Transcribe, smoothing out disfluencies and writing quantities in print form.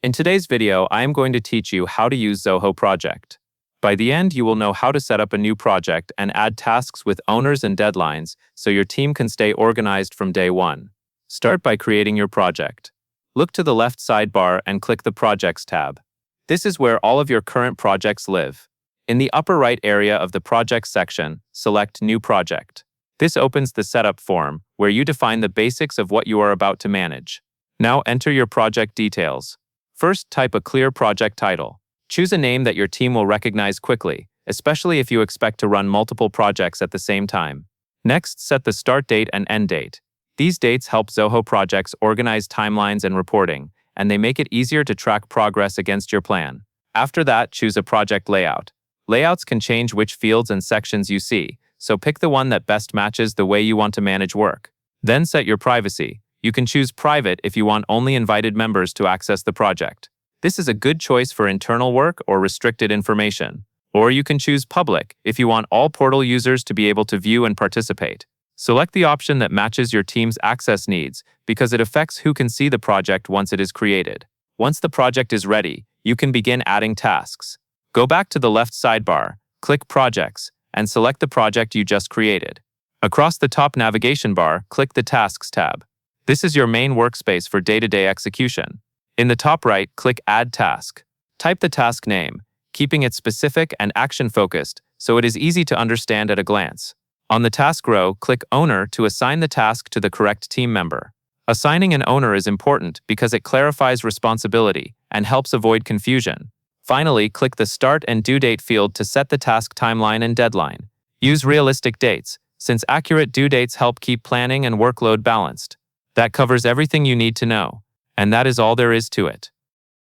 In today's video, I am going to teach you how to use Zoho Project. By the end, you will know how to set up a new project and add tasks with owners and deadlines so your team can stay organized from day one. Start by creating your project. Look to the left sidebar and click the Projects tab. This is where all of your current projects live. In the upper right area of the Projects section, select New Project. This opens the Setup form, where you define the basics of what you are about to manage. Now enter your project details. First, type a clear project title. Choose a name that your team will recognize quickly, especially if you expect to run multiple projects at the same time. Next, set the start date and end date. These dates help Zoho projects organize timelines and reporting, and they make it easier to track progress against your plan. After that, choose a project layout. Layouts can change which fields and sections you see, so pick the one that best matches the way you want to manage work. Then set your privacy. You can choose private if you want only invited members to access the project. This is a good choice for internal work or restricted information. Or you can choose public if you want all portal users to be able to view and participate. Select the option that matches your team's access needs because it affects who can see the project once it is created. Once the project is ready, you can begin adding tasks. Go back to the left sidebar, click Projects, and select the project you just created. Across the top navigation bar, click the Tasks tab. This is your main workspace for day-to-day execution. In the top right, click Add Task. Type the task name, keeping it specific and action-focused so it is easy to understand at a glance. On the task row, click Owner to assign the task to the correct team member. Assigning an owner is important because it clarifies responsibility and helps avoid confusion. Finally, click the Start and Due Date field to set the task timeline and deadline. Use realistic dates, since accurate due dates help keep planning and workload balanced. That covers everything you need to know, and that is all there is to it.